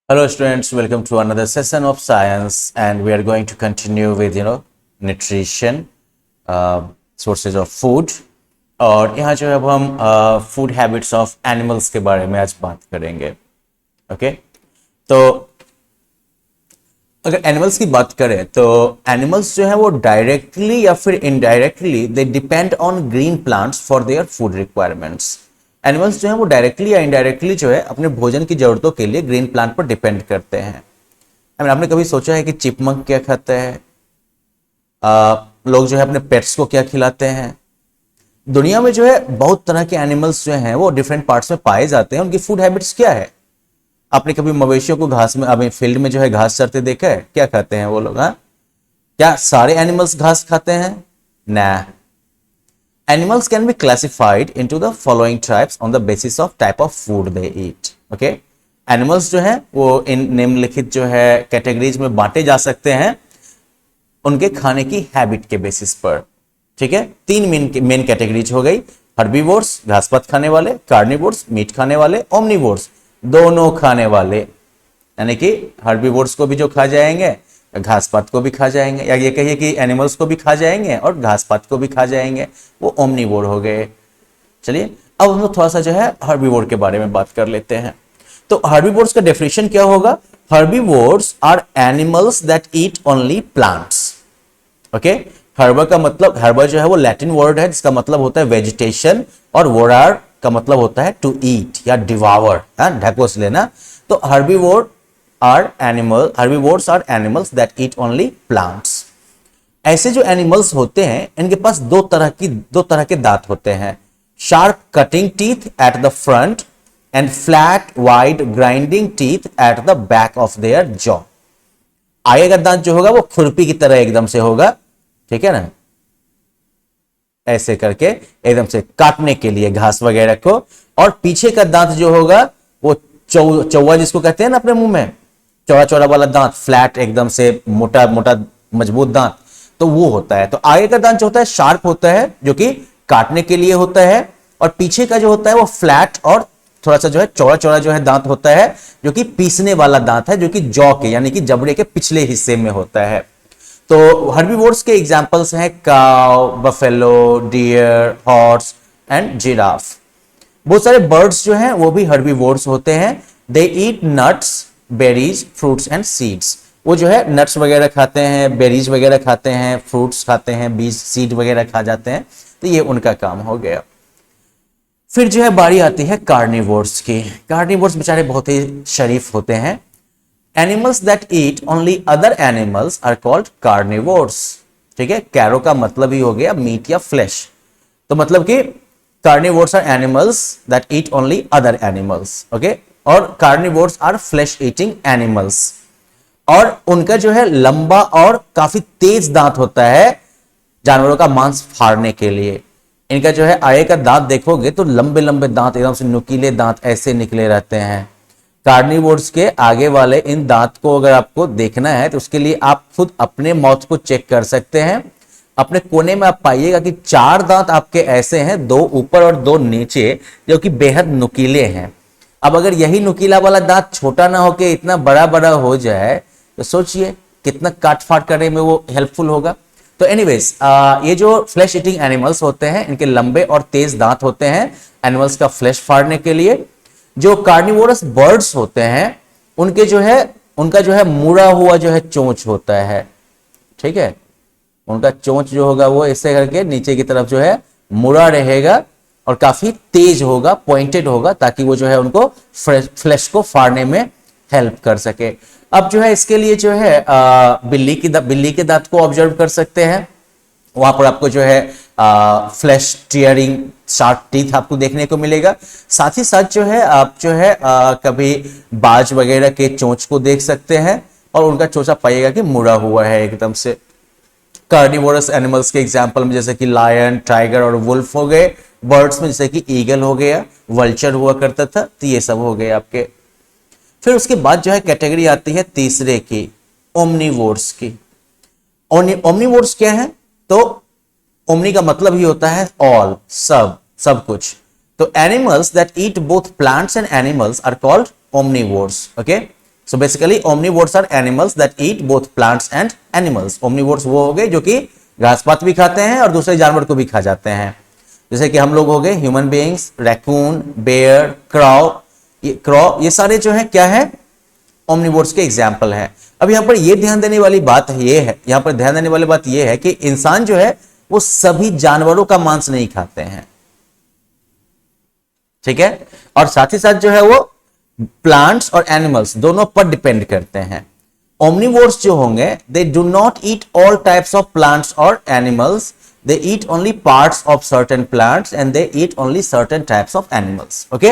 Hello students, welcome to another session of science and we are going to continue with nutrition, sources of food और यहाँ जो है अब हम food habits of animals के बारे में आज बात करेंगे। ओके तो अगर एनिमल्स की बात करें तो एनिमल्स जो है वो डायरेक्टली या फिर indirectly they depend on green plants for their food requirements. Animals जो है वो डायरेक्टली या इनडायरेक्टली जो है अपने भोजन की जरूरतों के लिए ग्रीन प्लांट पर डिपेंड करते हैं। आपने कभी सोचा है कि चिपमंक क्या खाता है? लोग जो है अपने पेट्स को क्या खिलाते हैं? दुनिया में जो है बहुत तरह के एनिमल्स जो हैं वो डिफरेंट पार्ट्स में पाए जाते हैं। उनकी फूड हैबिट्स क्या है? आपने कभी मवेशियों को घास में अभी फील्ड में जो है घास चरते देखा है? क्या खाते हैं वो लोग? हाँ, क्या सारे एनिमल्स घास खाते हैं? ना। Animals can be classified into the following types on the basis of type of food they eat. Okay? Animals जो है वो इन निम्नलिखित जो है कैटेगरीज में बांटे जा सकते हैं उनके खाने की हैबिट के बेसिस पर। ठीक है, तीन मेन कैटेगरीज हो गई। हर्बीवोर्स घासपात खाने वाले, कार्निवोर्स मीट खाने वाले, ओमनिवोर्स दोनों खाने वाले, यानी कि हर्बीवोर्स को भी जो खा जाएंगे घासपात को भी खा जाएंगे, या ये कहिए कि एनिमल्स को भी खा जाएंगे और घासपात को भी खा जाएंगे, वो ओमनिवोर हो गए। चलिए अब हम लोग थोड़ा सा जो है हर्बीवोर के बारे में बात कर लेते हैं। तो हर्बीवोर्स का डेफिनेशन क्या होगा? Herbivores are animals that eat only plants. Okay, herb का मतलब, हर्बर जो है वो लैटिन वर्ड है जिसका मतलब होता है वेजिटेशन, और वोरार का मतलब होता है टू ईट या डिवावर, ढकोस लेना। तो herbivores are animals that eat only plants. ऐसे जो एनिमल्स होते हैं इनके पास दो तरह के दांत होते हैं। Sharp cutting teeth at the front end flat wide grinding teeth at the back of their jaw. आगे का दांत जो होगा वो खुरपी की तरह एकदम से होगा, ठीक है ना, ऐसे करके एकदम से काटने के लिए घास वगैरह को। और पीछे का दांत जो होगा वो चौवा जिसको कहते हैं ना अपने मुंह में, चौड़ा चौड़ा वाला दांत, फ्लैट एकदम से मोटा मोटा मजबूत दांत, तो वो होता है। तो आगे का दांत जो होता है शार्प होता है जो कि काटने के लिए होता है, और पीछे का जो होता है वो फ्लैट और थोड़ा सा जो है चौड़ा चौड़ा जो है दांत होता है जो कि पीसने वाला दांत है, जो कि जॉ के यानी कि जबड़े के पिछले हिस्से में होता है। तो हर्बीवोर्स के एग्जांपल्स हैं cow, buffalo, deer, horse and giraffe. बहुत सारे बर्ड्स जो हैं वो भी हर्बीवोर्स होते हैं। They eat nuts, berries, fruits and seeds. वो जो है नट्स वगैरह खाते हैं, बेरीज वगैरह खाते हैं, फ्रूट्स खाते हैं, बीज सीड वगैरह खा जाते हैं। तो ये उनका काम हो गया। फिर जो है बारी आती है कार्निवोर्स की। कार्निवोर्स बेचारे बहुत ही शरीफ होते हैं। Animals that eat only other animals are called carnivores. ठीक है, कैरो का मतलब ही हो गया मीट या फ्लैश। तो मतलब कि carnivores are animals that eat only other animals. Okay, और carnivores are flesh eating animals. और उनका जो है लंबा और काफी तेज दांत होता है जानवरों का मांस फाड़ने के लिए। इनका जो है आगे का दांत देखोगे तो लंबे लंबे दांत, एकदम से नुकीले दांत ऐसे निकले रहते हैं। कार्निवोर्स के आगे वाले इन दांत को अगर आपको देखना है तो उसके लिए आप खुद अपने माउथ को चेक कर सकते हैं। अपने कोने में आप पाइएगा कि 4 दांत आपके ऐसे हैं, 2 ऊपर और 2 नीचे, जो कि बेहद नुकीले हैं। अब अगर यही नुकीला वाला दांत छोटा ना होके इतना बड़ा बड़ा हो जाए तो सोचिए कितना काट फाट करने में वो हेल्पफुल होगा। तो एनीवेज ये जो फ्लैश ईटिंग एनिमल्स होते हैं इनके लंबे और तेज दांत होते हैं एनिमल्स का फ्लैश फाड़ने के लिए। जो कार्निवोरस बर्ड्स होते हैं उनके जो है उनका जो है मुड़ा हुआ जो है चोंच होता है। ठीक है, उनका चोंच जो होगा वो ऐसे करके नीचे की तरफ जो है मुड़ा रहेगा और काफी तेज होगा, पॉइंटेड होगा, ताकि वो जो है उनको फ्लैश को फाड़ने में हेल्प कर सके। अब जो है इसके लिए जो है बिल्ली के दांत को ऑब्जर्व कर सकते हैं। वहां पर आपको जो है फ्लैश टीयरिंग शार्प टीथ आपको देखने को मिलेगा। साथ ही साथ जो है आप जो है कभी बाज वगैरह के चोंच को देख सकते हैं और उनका चोंच आप पाइएगा कि मुड़ा हुआ है एकदम से। कार्निवोरस एनिमल्स के एग्जांपल में जैसे कि लायन, टाइगर और वुल्फ हो गए। बर्ड्स में जैसे कि ईगल हो गया, वल्चर हुआ करता था, तो ये सब हो गए आपके। फिर उसके बाद जो है कैटेगरी आती है तीसरे की, ओमनिवोर्स की। ओमनिवोर्स क्या है? तो ओमनी का मतलब ही होता है ऑल, सब कुछ। तो animals that eat both plants and animals are called omnivores. Okay, so basically omnivores are animals that eat both plants and animals. Omnivores वो हो गए जो कि घास पात भी खाते हैं और दूसरे जानवर को भी खा जाते हैं, जैसे कि हम लोग हो गए ह्यूमन बीइंग्स, रैकून, बेयर, क्रॉ, ये सारे जो है क्या है, ओमनीवोर्स के एग्जाम्पल है। अब यहां पर ये ध्यान देने वाली बात ये है, यहां पर ध्यान देने वाली बात ये है कि इंसान जो है वो सभी जानवरों का मांस नहीं खाते हैं, ठीक है, और साथ ही साथ जो है वो प्लांट्स और एनिमल्स दोनों पर डिपेंड करते हैं। ओमनीवोर्स जो होंगे they do not eat all types of plants और animals, they eat only parts of certain plants and they eat only certain types of animals. Okay?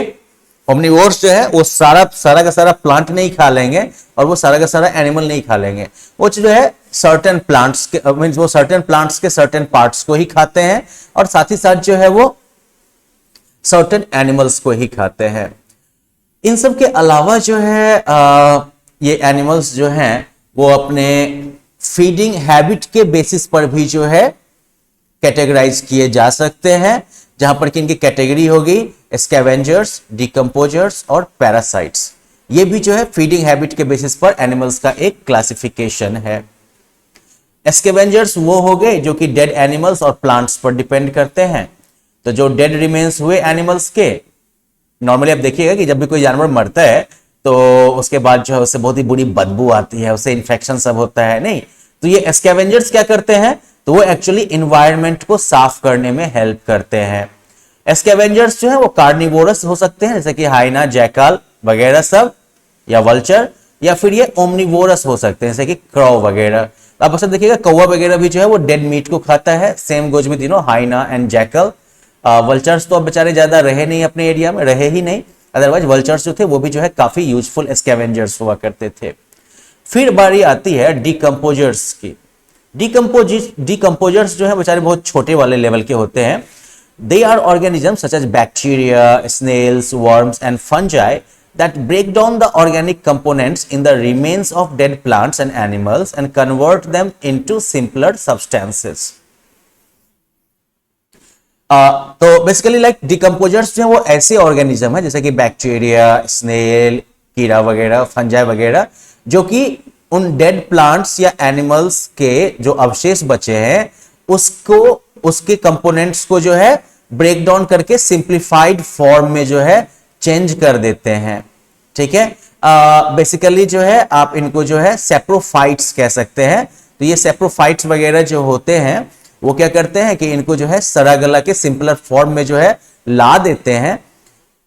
Omnivores जो है वो सारा का सारा प्लांट नहीं खा लेंगे और वो सारा का सारा एनिमल नहीं खा लेंगे, वो जो है सर्टेन प्लांट्स के मींस वो सर्टेन प्लांट्स के सर्टेन पार्ट्स को ही खाते हैं और साथ ही साथ जो है वो सर्टेन एनिमल्स को ही खाते हैं। इन सब के अलावा जो है ये एनिमल्स जो हैं वो अपने फीडिंग हैबिट के बेसिस पर भी जो है कैटेगराइज किए जा सकते हैं, जहां पर कि इनकी कैटेगरी होगी स्कैवेंजर्स, डिकम्पोजर्स और पैरासाइट्स। ये भी जो है फीडिंग हैबिट के बेसिस पर एनिमल्स का एक क्लासिफिकेशन है। स्कैवेंजर्स वो हो गए जो कि डेड एनिमल्स और प्लांट्स पर डिपेंड करते हैं, तो जो डेड रिमेन्स हुए एनिमल्स के, नॉर्मली आप देखिएगा कि जब भी कोई जानवर मरता है तो उसके बाद जो है उससे बहुत ही बुरी बदबू आती है, उससे इन्फेक्शन सब होता है, नहीं, तो ये स्कैवेंजर्स क्या करते हैं, तो वो एक्चुअली इन्वायरमेंट को साफ करने में हेल्प करते हैं। स्कैवेंजर्स जो है वो कार्निवोरस हो सकते हैं, जैसे कि हाइना, जैकाल वगैरह सब, या वल्चर, या फिर ये ओमनीवोरस हो सकते हैं जैसे कि क्रॉ वगैरह। आप अक्सर देखिएगा कौवा वगैरह भी जो है वो डेड मीट को खाता है, सेम गोज में तीनों हाइना एंड जैकल। वल्चर्स तो अब बेचारे ज्यादा रहे नहीं अपने एरिया में, रहे ही नहीं, अदरवाइज वल्चर्स जो थे वो भी जो है काफी यूजफुल स्कैवेंजर्स हुआ करते थे। फिर बारी आती है डिकम्पोजर्स की। डिकम्पोजर्स जो है बेचारे बहुत छोटे वाले लेवल के होते हैं। They are organisms such as bacteria, snails, worms and fungi that break down the organic components in the remains of dead plants and animals and convert them into simpler substances. तो basically like decomposers जो है वो ऐसे organism है जैसे कि bacteria, snail, कीड़ा वगैरह, फंजाई वगैरह, जो कि उन डेड प्लांट्स या एनिमल्स के जो अवशेष बचे हैं उसको, उसके कंपोनेंट्स को जो है ब्रेक डाउन करके सिंप्लीफाइड फॉर्म में जो है चेंज कर देते हैं, ठीक है। बेसिकली जो है आप इनको जो है सेप्रोफाइट्स कह सकते हैं। तो ये सेप्रोफाइट्स वगैरह जो होते हैं वो क्या करते हैं कि इनको जो है सड़ा गला के सिंपलर फॉर्म में जो है ला देते हैं।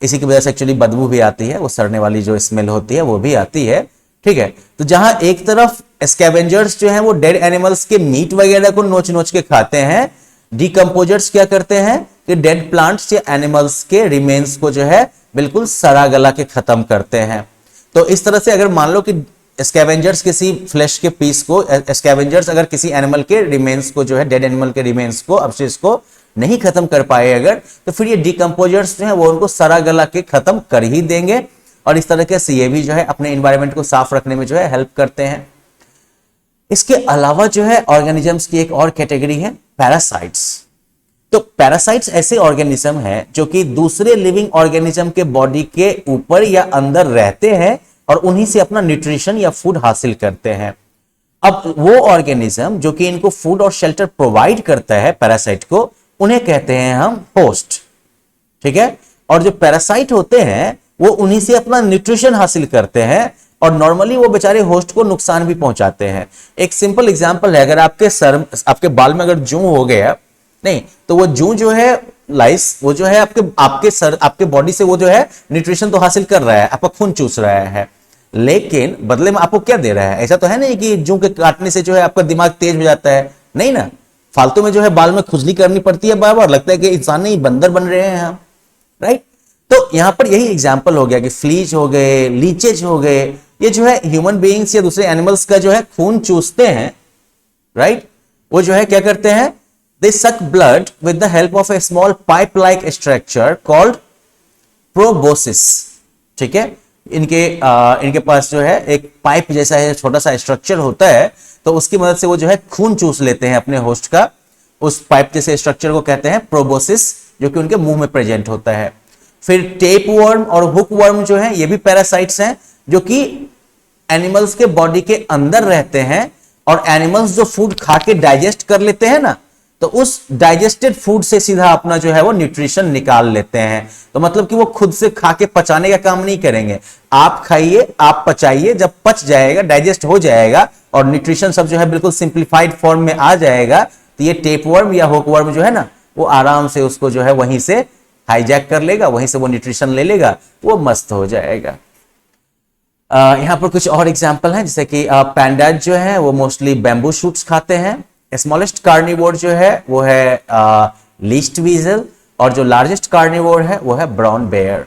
इसी की वजह से एक्चुअली बदबू भी आती है, वो सड़ने वाली जो स्मेल होती है वो भी आती है, ठीक है। तो जहां एक तरफ स्कैवेंजर्स जो हैं वो डेड एनिमल्स के मीट वगैरह को नोच नोच के खाते हैं, डिकम्पोजर्स क्या करते हैं कि डेड प्लांट्स या एनिमल्स के रिमेन्स को जो है बिल्कुल सड़ा गला के खत्म करते हैं। तो इस तरह से अगर मान लो कि स्कैवेंजर्स किसी फ्लैश के पीस को, स्कैवेंजर्स अगर किसी एनिमल के रिमेन्स को जो है, डेड एनिमल के रिमेन्स को, अवशेष को नहीं खत्म कर पाए अगर, तो फिर ये डिकम्पोजर्स जो है वो उनको सड़ा गला के खत्म कर ही देंगे और इस तरह से ये भी जो है अपने एनवायरनमेंट को साफ रखने में जो है हेल्प करते हैं। इसके अलावा जो है ऑर्गेनिजम्स की एक और कैटेगरी है पैरासाइट्स। तो पैरासाइट्स ऐसे ऑर्गेनिज्म हैं जो कि दूसरे लिविंग ऑर्गेनिज्म के बॉडी के ऊपर या अंदर रहते हैं और उन्हीं से अपना न्यूट्रिशन या फूड हासिल करते हैं। अब वो ऑर्गेनिज्म जो कि इनको फूड और शेल्टर प्रोवाइड करता है पैरासाइट को, उन्हें कहते हैं हम होस्ट, ठीक है। और जो पैरासाइट होते हैं वो उन्हीं से अपना न्यूट्रिशन हासिल करते हैं और नॉर्मली वो बेचारे होस्ट को नुकसान भी पहुंचाते हैं। एक सिंपल एग्जांपल है, अगर आपके बाल में अगर जूं हो गया, नहीं तो वो जूं जो है लाइस, वो जो है आपके बॉडी से वो जो है न्यूट्रिशन तो हासिल कर रहा है, आपका खून चूस रहा है, लेकिन बदले में आपको क्या दे रहा है? ऐसा तो है नहीं कि जूं के काटने से जो है आपका दिमाग तेज हो जाता है, नहीं ना, फालतू में जो है बाल में खुजली करनी पड़ती है बार बार, लगता है कि इंसान नहीं बंदर बन रहे हैं हम, राइट। तो यहां पर यही एग्जाम्पल हो गया कि फ्लीज हो गए, लीचेज हो गए, ये जो है ह्यूमन बीइंग्स या दूसरे एनिमल्स का जो है खून चूसते हैं, राइट। वो जो है क्या करते हैं, they suck blood with the help of a small pipe like structure called proboscis, ठीक है। इनके पास जो है एक पाइप जैसा है, छोटा सा स्ट्रक्चर होता है, तो उसकी मदद से वो जो है खून चूस लेते हैं अपने होस्ट का। उस पाइप जैसे स्ट्रक्चर को कहते हैं प्रोबोसिस, जो कि उनके मुंह में प्रेजेंट होता है। फिर टेप वर्म और हुक वर्म जो है ये भी पैरासाइट्स हैं, जो कि एनिमल्स के बॉडी के अंदर रहते हैं और एनिमल्स जो फूड खा के डाइजेस्ट कर लेते हैं ना, तो उस डाइजेस्टेड फूड से सीधा अपना जो है वो न्यूट्रिशन निकाल लेते हैं। तो मतलब कि वो खुद से खा के पचाने का काम नहीं करेंगे, आप खाइए, आप पचाइए, जब पच जाएगा, डाइजेस्ट हो जाएगा और न्यूट्रिशन सब जो है बिल्कुल सिंप्लीफाइड फॉर्म में आ जाएगा, तो ये टेपवर्म या हुकवर्म जो है ना, वो आराम से उसको जो है वहीं से हाईजैक कर लेगा, वहीं से वो न्यूट्रिशन ले लेगा, वो मस्त हो जाएगा। यहां पर कुछ और एग्जांपल हैं, जैसे कि पैंडाज जो है वो मोस्टली बैम्बू शूट्स खाते हैं। स्मॉलेस्ट कार्निवोर जो है वो है लीस्ट वीजल, और जो लार्जेस्ट कार्निवोर है वो है brown bear.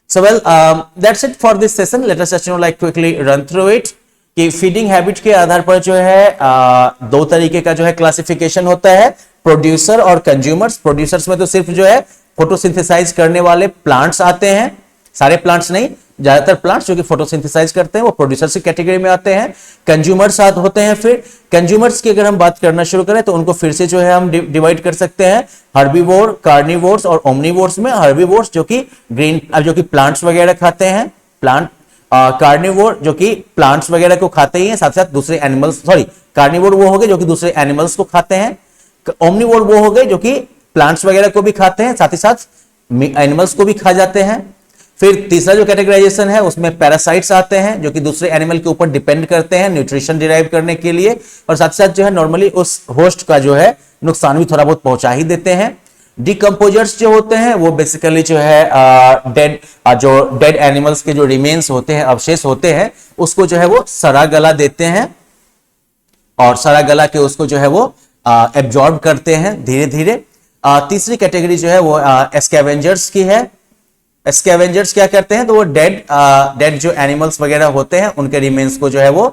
So well, that's it for this session. Let us just like quickly run through it कि फीडिंग हैबिट के आधार पर जो है दो तरीके का जो है क्लासिफिकेशन होता है, प्रोड्यूसर और कंज्यूमर्स। प्रोड्यूसर्स में तो सिर्फ जो है फोटोसिंथेसाइज करने वाले प्लांट्स आते हैं, सारे प्लांट्स नहीं, ज्यादातर प्लांट्स जो कि फोटोसिंथेसाइज करते हैं वो प्रोड्यूसर्स की कैटेगरी में आते हैं। कंज्यूमर्स होते हैं। फिर कंज्यूमर्स की अगर हम बात करना शुरू करें तो उनको फिर से जो है हम डिवाइड कर सकते हैं हर्बीवोर, कार्निवोर्स और ओमनीवोर्स में। हर्बीवोर्स जो कि प्लांट्स वगैरह खाते हैं, कार्निवोर जो कि प्लांट्स वगैरह को खाते ही हैं, साथ साथ दूसरे एनिमल्स, कार्निवोर वो हो गए जो कि दूसरे एनिमल्स को खाते हैं। ओमनीवोर वो हो गए जो कि प्लांट्स वगैरह को भी खाते हैं, साथ ही साथ एनिमल्स को भी खा जाते हैं। फिर तीसरा जो कैटेगराइजेशन है उसमें पैरासाइट्स आते हैं जो कि दूसरे एनिमल के ऊपर डिपेंड करते हैं न्यूट्रिशन डिराइव करने के लिए, और साथ साथ जो है नॉर्मली उस होस्ट का जो है नुकसान भी थोड़ा बहुत पहुंचा ही देते हैं। डिकम्पोजर्स जो होते हैं वो बेसिकली जो है डेड एनिमल्स के जो रिमेन्स होते हैं, अवशेष होते हैं, उसको जो है वो सड़ा गला देते हैं और सड़ा गला के उसको जो है वो एब्जॉर्ब करते हैं धीरे धीरे। तीसरी कैटेगरी जो है वो स्कैवेंजर्स की है। स्कैवेंजर्स क्या करते हैं, तो वो डेड जो एनिमल्स वगैरह होते हैं उनके रिमेन्स को जो है वो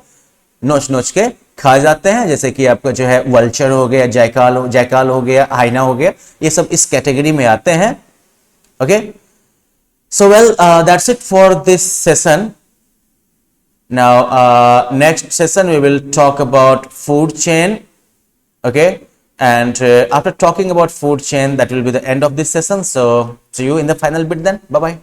नोच नोच के खा जाते हैं, जैसे कि आपका जो है वल्चर हो गया, जैकाल हो गया, हाइना हो गया, ये सब इस कैटेगरी में आते हैं। Okay, so well, that's it for this session. Now next session we will talk about food chain. Okay, and after talking about food chain, that will be the end of this session. So see you in the final bit then. Bye bye.